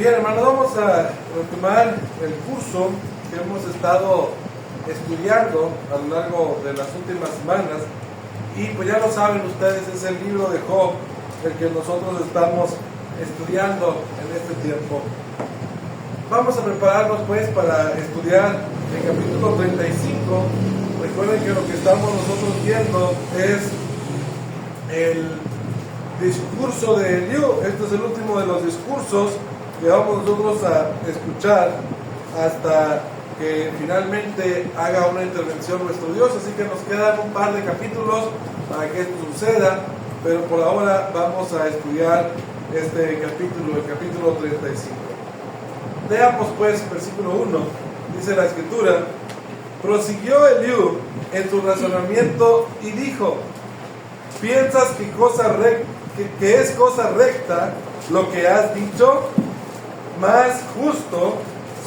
Bien, hermanos, vamos a retomar el curso que hemos estado estudiando a lo largo de las últimas semanas. Y pues ya lo saben ustedes, es el libro de Job el que nosotros estamos estudiando en este tiempo. Vamos a prepararnos pues para estudiar el capítulo 35. Recuerden que lo que estamos nosotros viendo es el discurso de Eliú. Este es el último de los discursos que vamos nosotros a escuchar hasta que finalmente haga una intervención nuestro Dios. Así que nos quedan un par de capítulos para que esto suceda, pero por ahora vamos a estudiar este capítulo, el capítulo 35. Leamos pues versículo 1. Dice la escritura: prosiguió Eliú en su razonamiento y dijo: ¿piensas que es cosa recta lo que has dicho? Más justo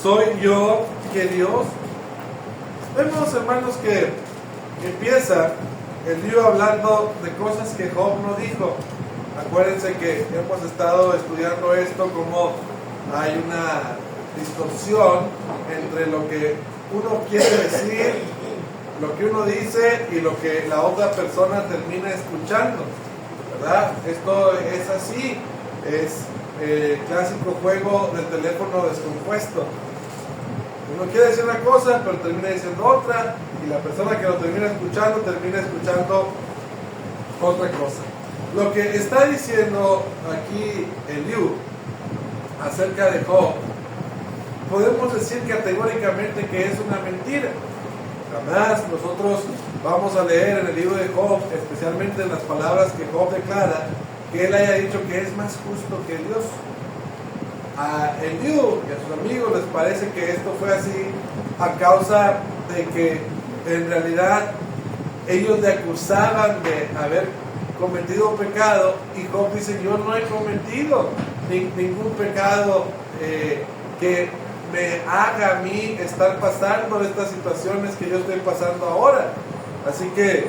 soy yo que Dios. Vemos, hermanos, que empieza Eliú hablando de cosas que Job no dijo. Acuérdense que hemos estado estudiando esto, como hay una distorsión entre lo que uno quiere decir, lo que uno dice y lo que la otra persona termina escuchando, ¿verdad? Esto es así, es el clásico juego del teléfono descompuesto. Uno quiere decir una cosa, pero termina diciendo otra, y la persona que lo termina escuchando otra cosa. Lo que está diciendo aquí Eliú acerca de Job, podemos decir categóricamente que es una mentira. Jamás nosotros vamos a leer en el libro de Job, especialmente en las palabras que Job declara, que él haya dicho que es más justo que Dios. A Eliú y a sus amigos les parece que esto fue así a causa de que en realidad ellos le acusaban de haber cometido pecado, y Job dice: yo no he cometido ningún pecado que me haga a mí estar pasando estas situaciones que yo estoy pasando ahora. Así que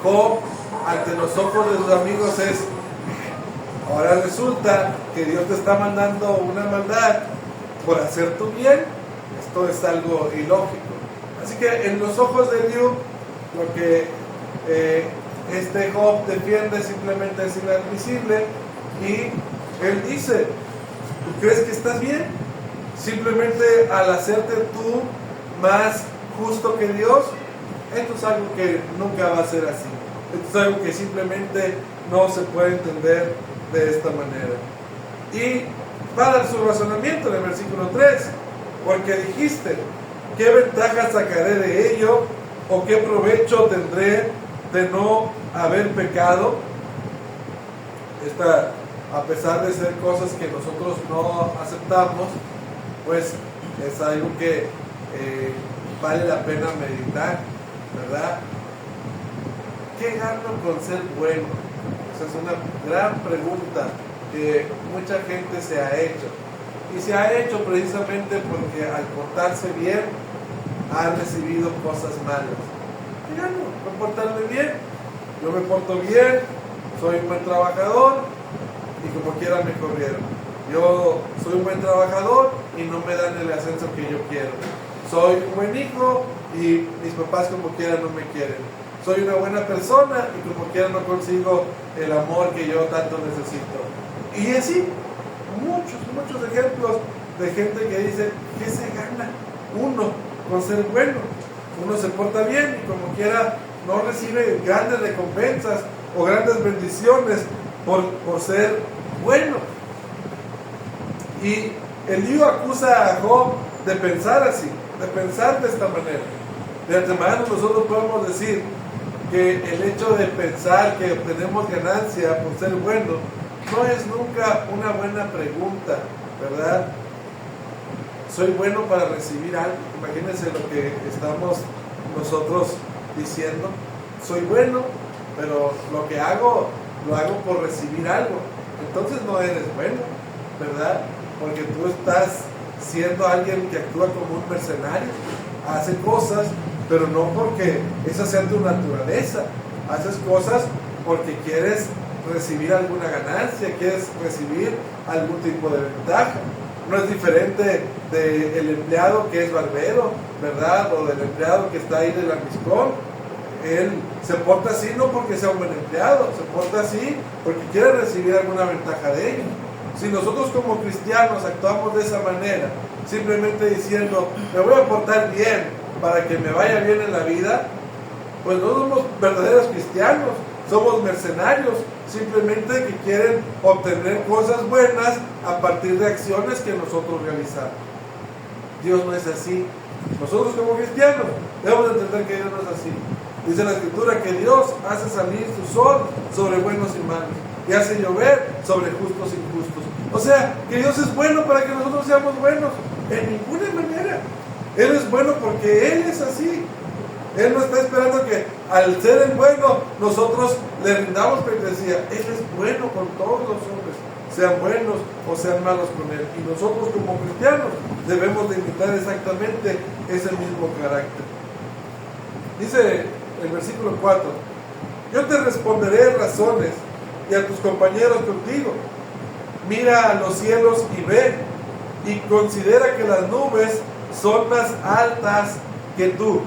Job, ante los ojos de sus amigos, ahora resulta que Dios te está mandando una maldad por hacer tu bien. Esto es algo ilógico. Así que en los ojos de Dios, lo que este Job defiende simplemente es inadmisible, y él dice: ¿tú crees que estás bien? Simplemente al hacerte tú más justo que Dios. Esto es algo que nunca va a ser así. Esto es algo que simplemente no se puede entender de esta manera. Y va a dar su razonamiento en el versículo 3: porque dijiste: ¿qué ventaja sacaré de ello? ¿O qué provecho tendré de no haber pecado? A pesar de ser cosas que nosotros no aceptamos, pues es algo que vale la pena meditar, ¿verdad? ¿Qué gano con ser bueno? Esa es una gran pregunta que mucha gente se ha hecho. Y se ha hecho precisamente porque al portarse bien han recibido cosas malas. ¿Qué gano con portarme bien? Yo me porto bien, soy un buen trabajador, y como quiera me corrieron. Yo soy un buen trabajador y no me dan el ascenso que yo quiero. Soy un buen hijo y mis papás como quiera no me quieren. Soy una buena persona y como quiera no consigo el amor que yo tanto necesito. Y así, muchos ejemplos de gente que dice: ¿qué se gana uno con ser bueno? Uno se porta bien y como quiera no recibe grandes recompensas o grandes bendiciones por ser bueno. Y Eliú acusa a Job de pensar así, de pensar de esta manera. De antemano nosotros podemos decir que el hecho de pensar que obtenemos ganancia por ser bueno no es nunca una buena pregunta, ¿verdad? ¿Soy bueno para recibir algo? Imagínense lo que estamos nosotros diciendo. Soy bueno, pero lo que hago, lo hago por recibir algo. Entonces no eres bueno, ¿verdad? Porque tú estás siendo alguien que actúa como un mercenario. Hace cosas, pero no porque esa sea tu naturaleza. Haces cosas porque quieres recibir alguna ganancia, quieres recibir algún tipo de ventaja. No es diferente del empleado que es barbero, ¿verdad? O del empleado que está ahí del Amiscón. Él se porta así no porque sea un buen empleado, se porta así porque quiere recibir alguna ventaja de ello. Si nosotros como cristianos actuamos de esa manera, simplemente diciendo, me voy a portar bien para que me vaya bien en la vida, pues no somos verdaderos cristianos, somos mercenarios, simplemente que quieren obtener cosas buenas a partir de acciones que nosotros realizamos. Dios no es así. Nosotros como cristianos debemos entender que Dios no es así. Dice la Escritura que Dios hace salir su sol sobre buenos y malos y hace llover sobre justos e injustos. O sea, que Dios es bueno para que nosotros seamos buenos. En ninguna manera. Él es bueno porque Él es así. Él no está esperando que al ser el bueno nosotros le rindamos pleitesía. Él es bueno con todos los hombres, sean buenos o sean malos con Él. Y nosotros como cristianos debemos de imitar exactamente ese mismo carácter. Dice el versículo 4, yo te responderé razones y a tus compañeros contigo. Mira a los cielos y ve, y considera que las nubes son más altas que tú.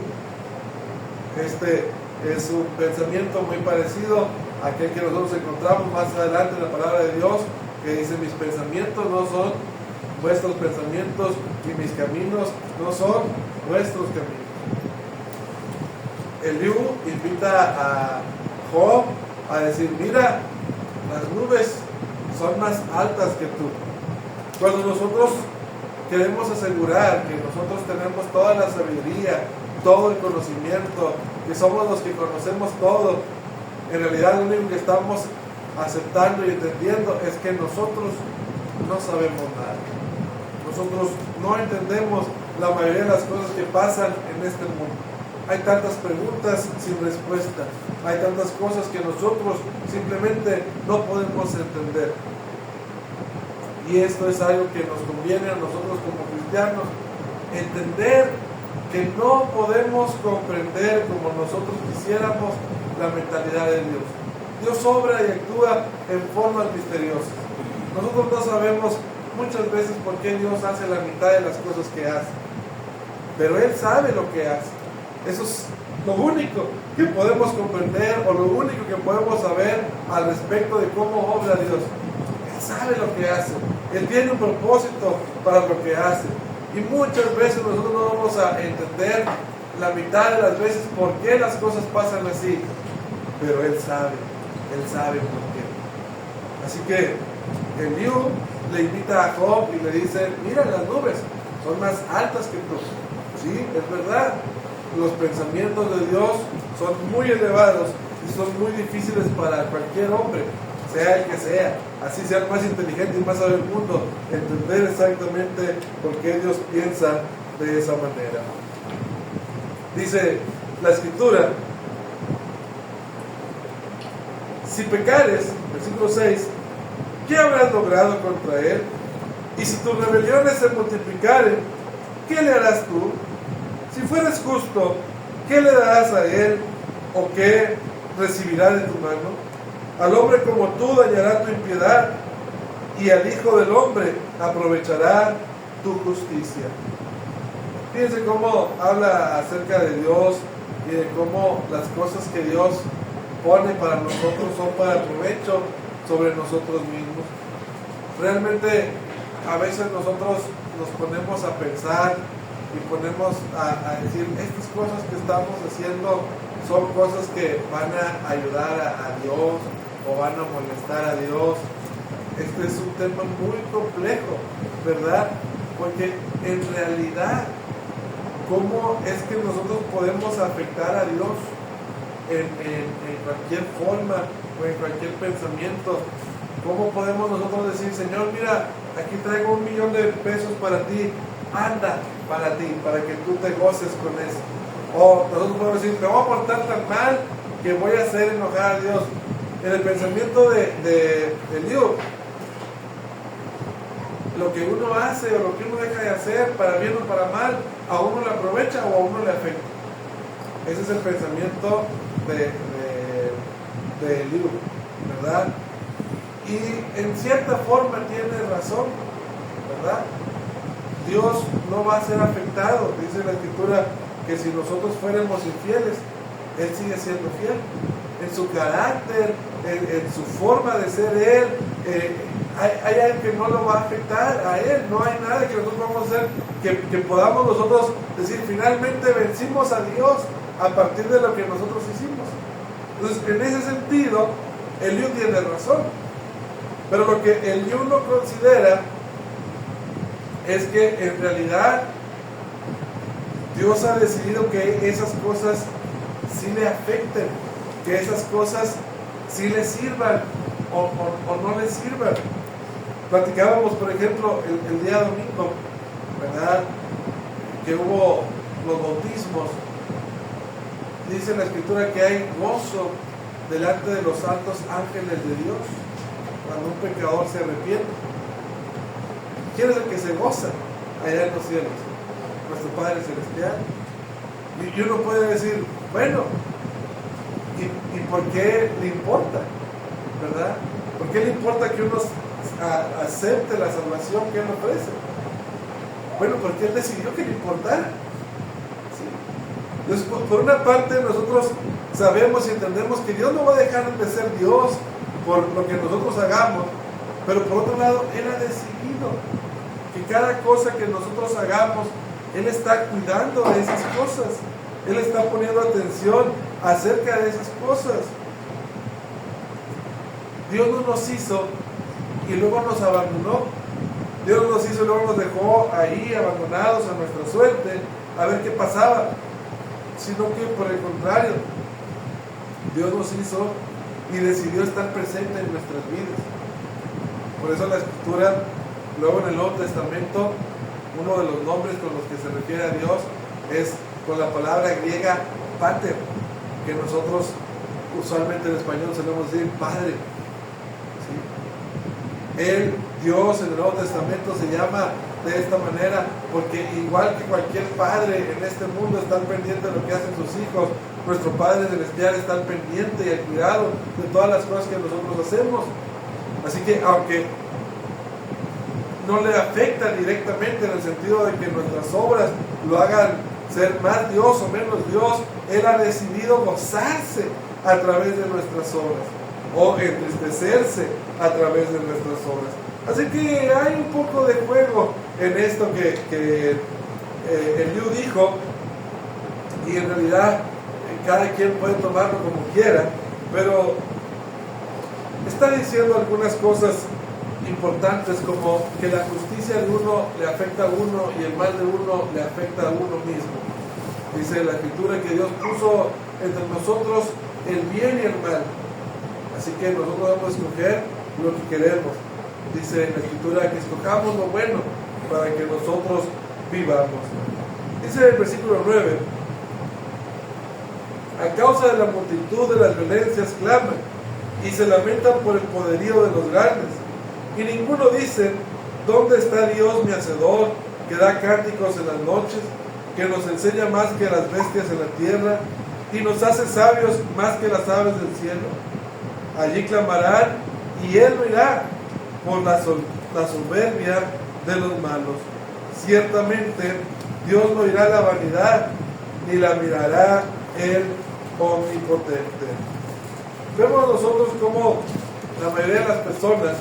Este es un pensamiento muy parecido a aquel que nosotros encontramos más adelante en la palabra de Dios, que dice, mis pensamientos no son vuestros pensamientos y mis caminos no son vuestros caminos. Eliú invita a Job a decir, mira, las nubes son más altas que tú. Cuando nosotros queremos asegurar que nosotros tenemos toda la sabiduría, todo el conocimiento, que somos los que conocemos todo, en realidad lo único que estamos aceptando y entendiendo es que nosotros no sabemos nada. Nosotros no entendemos la mayoría de las cosas que pasan en este mundo. Hay tantas preguntas sin respuesta. Hay tantas cosas que nosotros simplemente no podemos entender. Y esto es algo que nos conviene a nosotros como cristianos, entender que no podemos comprender como nosotros quisiéramos la mentalidad de Dios. Dios obra y actúa en formas misteriosas. Nosotros no sabemos muchas veces por qué Dios hace la mitad de las cosas que hace, pero Él sabe lo que hace. Eso es lo único que podemos comprender o lo único que podemos saber al respecto de cómo obra Dios. Él sabe lo que hace. Él tiene un propósito para lo que hace. Y muchas veces nosotros no vamos a entender la mitad de las veces por qué las cosas pasan así. Pero Él sabe por qué. Así que Eliú le invita a Job y le dice, mira, las nubes son más altas que tú. Sí, es verdad. Los pensamientos de Dios son muy elevados y son muy difíciles para cualquier hombre, sea el que sea, así sea el más inteligente y más sabio del mundo, entender exactamente por qué Dios piensa de esa manera. Dice la Escritura, si pecares, versículo 6, ¿qué habrás logrado contra él? Y si tus rebeliones se multiplicaren, ¿qué le harás tú? Si fueres justo, ¿qué le darás a él o qué recibirá de tu mano? Al hombre como tú dañará tu impiedad y al Hijo del Hombre aprovechará tu justicia. Fíjense cómo habla acerca de Dios y de cómo las cosas que Dios pone para nosotros son para provecho sobre nosotros mismos. Realmente a veces nosotros nos ponemos a pensar y ponemos a decir, estas cosas que estamos haciendo son cosas que van a ayudar a Dios o van a molestar a Dios. Este es un tema muy complejo, ¿verdad? Porque en realidad, ¿cómo es que nosotros podemos afectar a Dios en cualquier forma o en cualquier pensamiento? ¿Cómo podemos nosotros decir, Señor, mira, aquí traigo $1,000,000 para ti, anda para ti, para que tú te goces con eso? O nosotros podemos decir, me voy a portar tan mal que voy a hacer enojar a Dios. En el pensamiento de Dios, lo que uno hace o lo que uno deja de hacer, para bien o para mal, a uno le aprovecha o a uno le afecta. Ese es el pensamiento de Eliú. ¿verdad? Y en cierta forma tiene razón, ¿verdad? Dios no va a ser afectado. Dice la Escritura que si nosotros fuéramos infieles, Él sigue siendo fiel. En su carácter, en su forma de ser Él, hay algo que no lo va a afectar a Él. No hay nada que nosotros vamos a hacer que podamos nosotros decir, finalmente vencimos a Dios a partir de lo que nosotros hicimos. Entonces, en ese sentido, Eliú tiene razón. Pero lo que Eliú no considera es que en realidad Dios ha decidido que esas cosas sí le afecten, que esas cosas sí le sirvan o no le sirvan. Platicábamos, por ejemplo, el día domingo, ¿verdad?, que hubo los bautismos. Dice la Escritura que hay gozo delante de los santos ángeles de Dios cuando un pecador se arrepiente. ¿Quién es el que se goza allá en los cielos? Nuestro Padre Celestial. Y uno puede decir, bueno, ¿y por qué le importa? ¿Verdad? ¿Por qué le importa que uno acepte la salvación que Él ofrece? Bueno, porque Él decidió que le importara. ¿Sí? Entonces, por una parte, nosotros sabemos y entendemos que Dios no va a dejar de ser Dios por lo que nosotros hagamos, pero por otro lado, Él ha decidido que cada cosa que nosotros hagamos, Él está cuidando de esas cosas. Él está poniendo atención acerca de esas cosas. Dios no nos hizo y luego nos abandonó. Dios no nos hizo y luego nos dejó ahí abandonados a nuestra suerte a ver qué pasaba. Sino que por el contrario, Dios nos hizo y decidió estar presente en nuestras vidas. Por eso la Escritura, luego en el Nuevo Testamento, uno de los nombres con los que se refiere a Dios es con la palabra griega pater, que nosotros usualmente en español solemos decir Padre. ¿Sí? Él, Dios, en el Nuevo Testamento se llama de esta manera porque igual que cualquier padre en este mundo está al pendiente de lo que hacen sus hijos, nuestro Padre Celestial está al pendiente y al cuidado de todas las cosas que nosotros hacemos. Así que aunque no le afecta directamente en el sentido de que nuestras obras lo hagan ser más Dios o menos Dios, Él ha decidido gozarse a través de nuestras obras o entristecerse a través de nuestras obras. Así que hay un poco de juego en esto que Eliú dijo, y en realidad cada quien puede tomarlo como quiera, pero está diciendo algunas cosas importantes, como que la justicia de uno le afecta a uno y el mal de uno le afecta a uno mismo. Dice la Escritura que Dios puso entre nosotros el bien y el mal, así que nosotros vamos a escoger lo que queremos. Dice la Escritura que escojamos lo bueno para que nosotros vivamos. Dice el versículo 9: a causa de la multitud de las violencias claman y se lamentan por el poderío de los grandes. Y ninguno dice, ¿dónde está Dios mi hacedor, que da cánticos en las noches, que nos enseña más que las bestias en la tierra, y nos hace sabios más que las aves del cielo? Allí clamarán, y Él oirá por la soberbia de los malos. Ciertamente, Dios no oirá la vanidad, ni la mirará el omnipotente. Vemos nosotros cómo la mayoría de las personas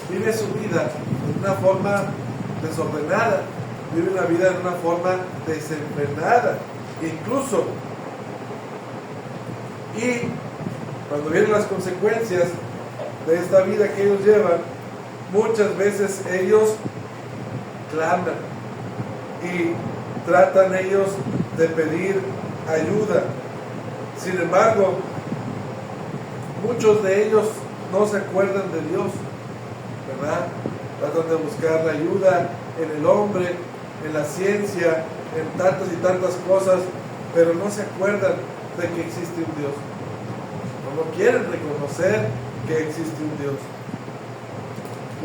vive su vida de una forma desordenada, vive una vida de una forma desenfrenada, incluso. Y cuando vienen las consecuencias de esta vida que ellos llevan, muchas veces ellos claman y tratan ellos de pedir ayuda. Sin embargo, muchos de ellos no se acuerdan de Dios, ¿verdad? Tratan de buscar la ayuda en el hombre, en la ciencia, en tantas y tantas cosas, pero no se acuerdan de que existe un Dios. No quieren reconocer que existe un Dios.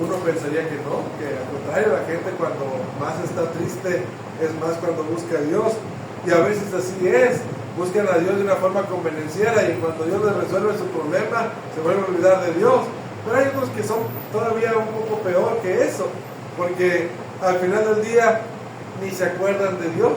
Uno pensaría que no, que al contrario, la gente cuando más está triste es más cuando busca a Dios, y a veces así es. buscan a Dios de una forma convenenciera y cuando Dios les resuelve su problema se vuelven a olvidar de Dios. Pero hay otros que son todavía un poco peor que eso, porque al final del día ni se acuerdan de Dios,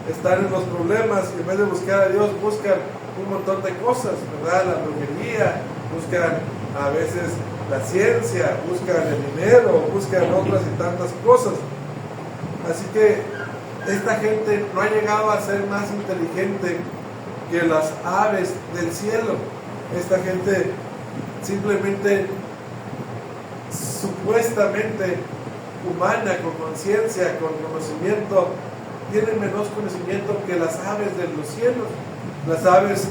están en los problemas y en vez de buscar a Dios buscan un montón de cosas, ¿verdad? La brujería, buscan a veces la ciencia, buscan el dinero, buscan otras y tantas cosas. Así que esta gente no ha llegado a ser más inteligente que las aves del cielo. Esta gente simplemente, supuestamente humana, con conciencia, con conocimiento, tiene menos conocimiento que las aves de los cielos. Las aves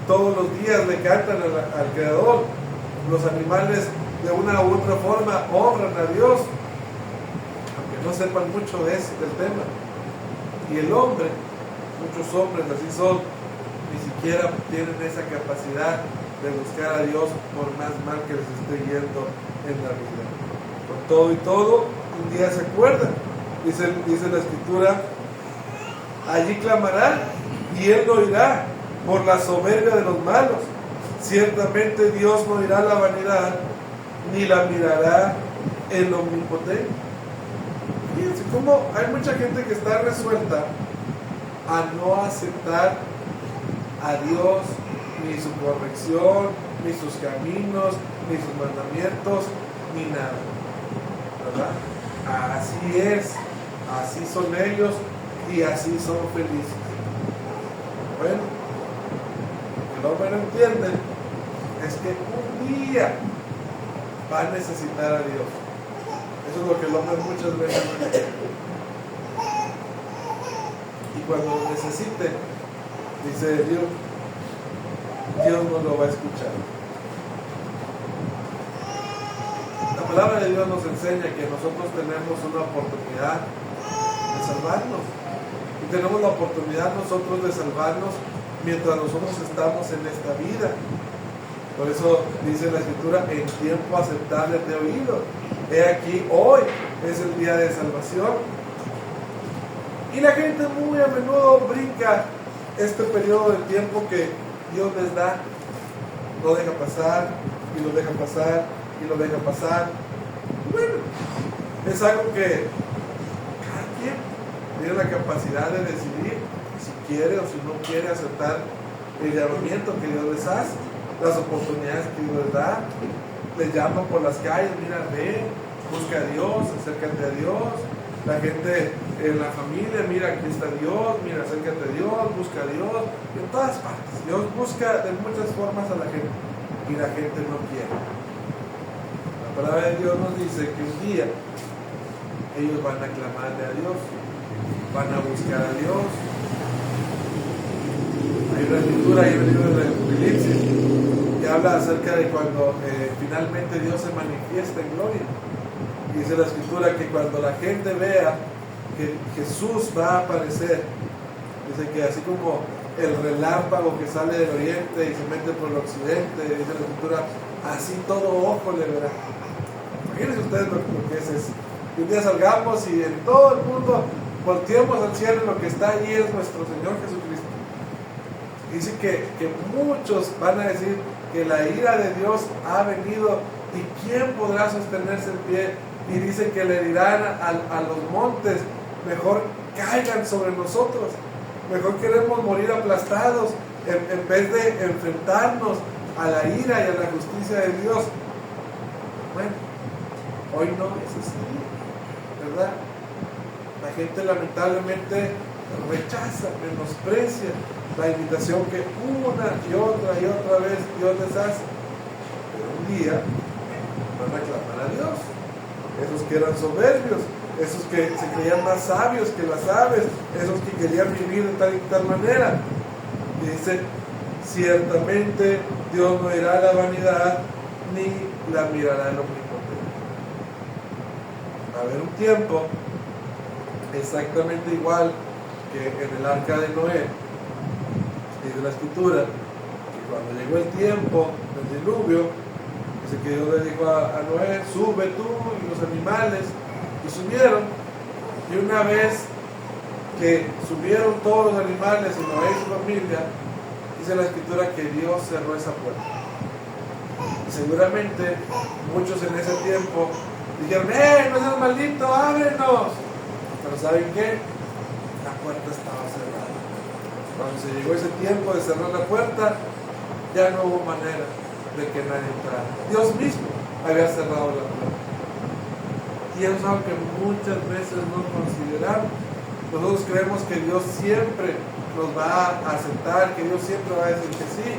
todos los días le cantan al Creador. Los animales de una u otra forma honran a Dios, aunque no sepan mucho del tema. Y el hombre, muchos hombres así son, ni siquiera tienen esa capacidad de buscar a Dios por más mal que les esté yendo en la vida. Con todo y todo, un día se acuerdan. Dice la Escritura, allí clamarán y Él no oirá por la soberbia de los malos. Ciertamente Dios no oirá la vanidad, ni la mirará el omnipotente. Fíjense cómo hay mucha gente que está resuelta a no aceptar a Dios, ni su corrección, ni sus caminos, ni sus mandamientos, ni nada, ¿verdad? Así es, así son ellos y así son felices. Bueno, lo que el hombre no entiende es que un día va a necesitar a Dios. Eso es lo que el hombre muchas veces no entiende. Y cuando lo necesite, dice Dios no lo va a escuchar. La palabra de Dios nos enseña que nosotros tenemos una oportunidad de salvarnos. Y tenemos la oportunidad nosotros de salvarnos mientras nosotros estamos en esta vida. Por eso dice la Escritura, en tiempo aceptable te he oído. He aquí, hoy es el día de salvación. Y la gente muy a menudo brinca este periodo de tiempo que Dios les da. Lo deja pasar, y lo deja pasar, y lo deja pasar. Bueno, es algo que cada quien tiene la capacidad de decidir si quiere o si no quiere aceptar el llamamiento que Dios les hace, las oportunidades que Dios les da. Les llaman por las calles, mira, ven, busca a Dios, acércate a Dios. La gente en la familia, mira, aquí está Dios, mira, acércate a Dios, busca a Dios. En todas partes, Dios busca de muchas formas a la gente y la gente no quiere. La palabra de Dios nos dice que un día ellos van a clamarle a Dios, van a buscar a Dios. Hay una escritura, hay un libro de Apocalipsis que habla acerca de cuando finalmente Dios se manifiesta en gloria. Dice la Escritura que cuando la gente vea que Jesús va a aparecer, dice que así como el relámpago que sale del oriente y se mete por el occidente, dice la Escritura, así todo ojo le verá. Imagínense ustedes lo que es eso. Y un día salgamos y en todo el mundo volteemos al cielo y lo que está allí es nuestro Señor Jesucristo. Dice que muchos van a decir que la ira de Dios ha venido y ¿quién podrá sostenerse en pie? Y dice que le dirán a los montes, mejor caigan sobre nosotros, mejor queremos morir aplastados en vez de enfrentarnos a la ira y a la justicia de Dios. Bueno, hoy no es así, ¿verdad? La gente lamentablemente rechaza, menosprecia la invitación que una y otra vez Dios les hace. Pero un día van a clamar a Dios. Esos que eran soberbios, esos que se creían más sabios que las aves, esos que querían vivir de tal y tal manera. Y dice, ciertamente Dios no irá a la vanidad ni la mirará el omnipotente. Va a haber un tiempo exactamente igual que en el arca de Noé. Dice la Escritura que cuando llegó el tiempo del diluvio, dice que Dios le dijo a Noé, sube tú y los animales, y subieron, y una vez que subieron todos los animales y Noé y su familia, dice la escritura que Dios cerró esa puerta. Y seguramente muchos en ese tiempo dijeron, no seas maldito, ábrenos. Pero ¿saben qué? La puerta estaba cerrada. Cuando se llegó ese tiempo de cerrar la puerta, ya no hubo manera de que nadie entrara. Dios mismo había cerrado la puerta. Y eso es algo que muchas veces no consideramos. Nosotros creemos que Dios siempre nos va a aceptar, que Dios siempre va a decir que sí.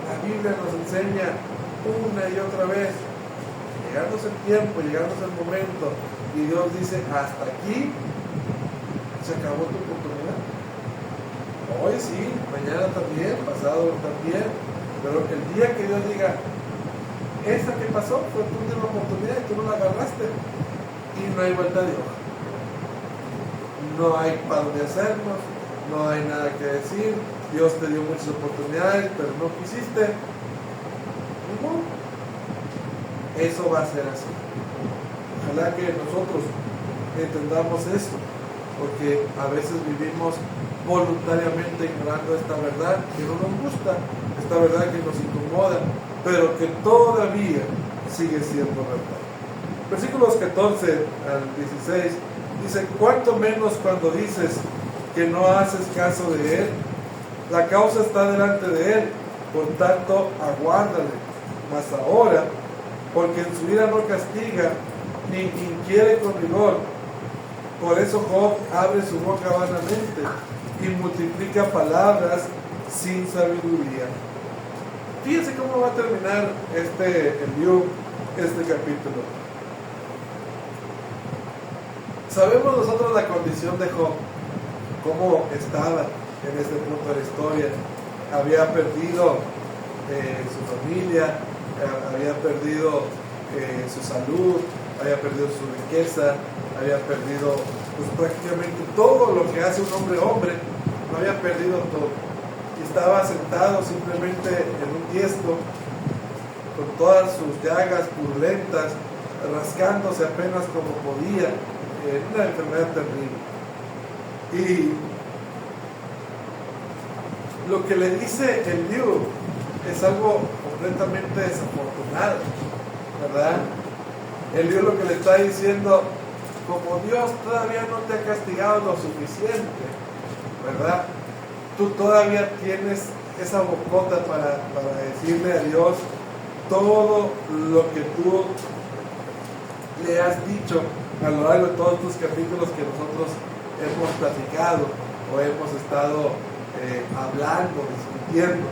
La Biblia nos enseña una y otra vez, llegándose el tiempo, llegándose el momento, y Dios dice, hasta aquí se acabó tu oportunidad. Hoy sí, mañana también, pasado también, pero el día que Dios diga, esa que pasó fue tu última oportunidad y tú no la agarraste, y no hay vuelta de hoja. No hay para dónde hacernos, no hay nada que decir. Dios te dio muchas oportunidades, pero no quisiste. No. Eso va a ser así. Ojalá que nosotros entendamos eso, porque a veces vivimos voluntariamente ignorando esta verdad que no nos gusta, esta verdad que nos incomoda, pero que todavía sigue siendo verdad. Versículos 14 al 16 dice, cuánto menos cuando dices que no haces caso de él, la causa está delante de él, por tanto aguárdale. Mas ahora, porque en su ira no castiga, ni inquiere con rigor, por eso Job abre su boca vanamente y multiplica palabras sin sabiduría. Fíjense cómo va a terminar este capítulo. Sabemos nosotros la condición de Job, cómo estaba en este punto de la historia. Había perdido su familia, había perdido su salud, había perdido su riqueza, había perdido pues, prácticamente todo lo que hace un hombre, lo había perdido todo. Y estaba sentado simplemente en un tiesto, con todas sus llagas purulentas, rascándose apenas como podía, una enfermedad terrible. Y lo que le dice el libro es algo completamente desafortunado, ¿verdad? El libro lo que le está diciendo, como Dios todavía no te ha castigado lo suficiente, ¿verdad? Tú todavía tienes esa bocota para decirle a Dios todo lo que tú le has dicho a lo largo de todos estos capítulos que nosotros hemos platicado o hemos estado hablando, discutiendo.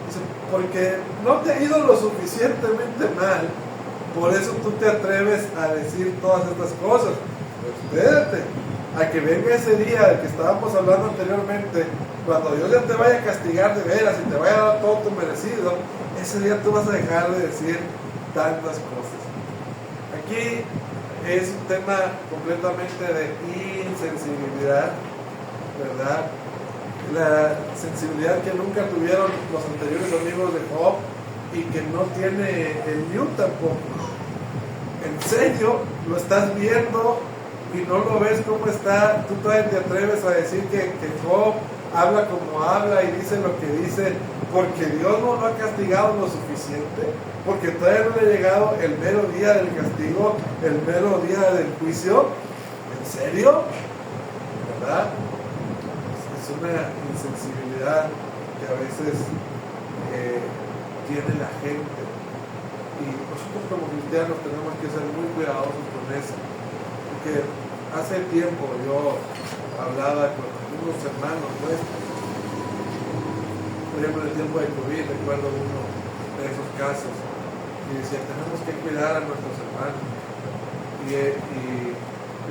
Dice, porque no te ha ido lo suficientemente mal, por eso tú te atreves a decir todas estas cosas. Pero espérate, a que venga ese día del que estábamos hablando anteriormente, cuando Dios ya te vaya a castigar de veras y te vaya a dar todo tu merecido, ese día tú vas a dejar de decir tantas cosas. Aquí es un tema completamente de insensibilidad, ¿verdad? La sensibilidad que nunca tuvieron los anteriores amigos de Job y que no tiene el Liu tampoco. En serio, lo estás viendo y no lo ves cómo está. Tú todavía te atreves a decir que Job habla como habla y dice lo que dice porque Dios no lo ha castigado lo suficiente, porque todavía no le ha llegado el mero día del castigo, el mero día del juicio. ¿En serio? ¿Verdad? Es una insensibilidad que a veces tiene la gente, y nosotros como cristianos tenemos que ser muy cuidadosos con eso, porque hace tiempo yo hablaba con unos hermanos nuestros, por ejemplo en el tiempo de COVID, recuerdo uno de esos casos, y decía, tenemos que cuidar a nuestros hermanos, y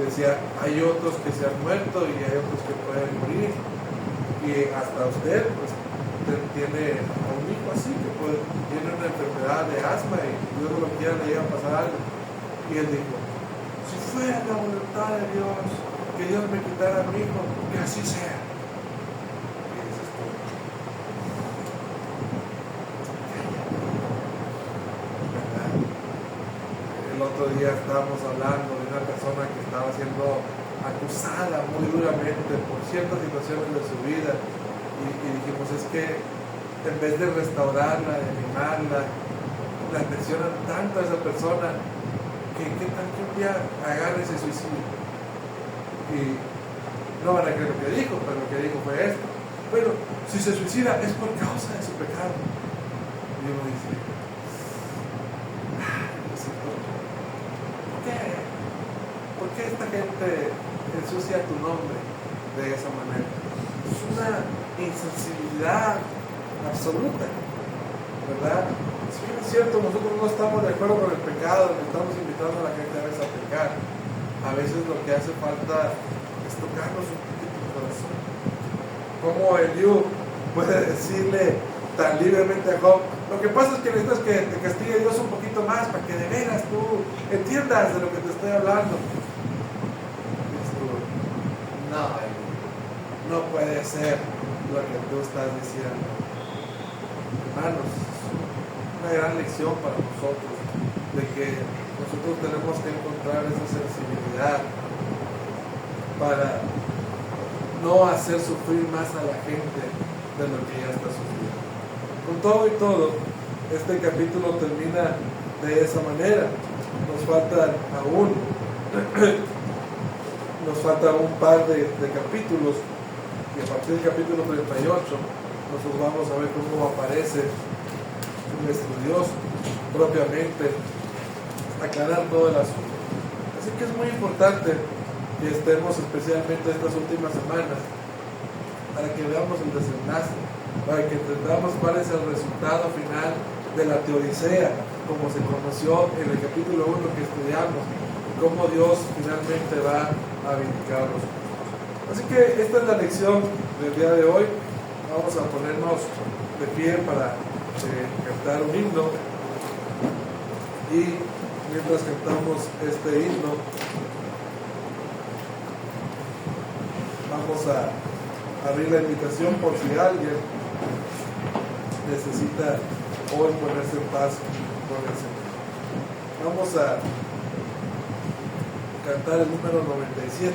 decía, hay otros que se han muerto y hay otros que pueden morir, y hasta usted pues tiene a un hijo así que tiene una enfermedad de asma y Dios no lo quiera, le llega a pasar algo. Y él dijo, si fuera la voluntad de Dios que Dios me quitara a mi hijo, que así sea. Y dices tú, ¿verdad? El otro día estábamos hablando de una persona que estaba siendo acusada muy duramente por ciertas situaciones de su vida, y dijimos, es que en vez de restaurarla, de animarla, la tensionan tanto a esa persona que tal que un día agarre ese suicidio. Y no van a creer lo que dijo, pero lo que dijo fue esto: bueno, si se suicida es por causa de su pecado. Y uno dice, ¿por qué esta gente ensucia tu nombre de esa manera? Es una insensibilidad absoluta, ¿verdad? Si bien es cierto, nosotros no estamos de acuerdo con el pecado, no estamos invitando a la gente a veces a pecar. A veces lo que hace falta es tocarnos un poquito el corazón. Como Eliú puede decirle tan libremente a Job: lo que pasa es que necesitas que te castigue Dios un poquito más para que de veras tú entiendas de lo que te estoy hablando. No, no puede ser lo que tú estás diciendo. Hermanos, una gran lección para nosotros, de que nosotros tenemos que encontrar esa sensibilidad para no hacer sufrir más a la gente de lo que ya está sufriendo. Con todo y todo, este capítulo termina de esa manera. Nos falta un par de capítulos, y a partir del capítulo 38 nosotros vamos a ver cómo aparece nuestro Dios propiamente, aclarar todo el asunto. Así que es muy importante que estemos especialmente estas últimas semanas para que veamos el desenlace, para que entendamos cuál es el resultado final de la teodicea, como se conoció en el capítulo 1 que estudiamos, y cómo Dios finalmente va a vindicarlos. Así que esta es la lección del día de hoy. Vamos a ponernos de pie para cantar un himno, y mientras cantamos este himno vamos a abrir la invitación por si alguien necesita hoy ponerse en paz con el Señor. Vamos a cantar el número 97.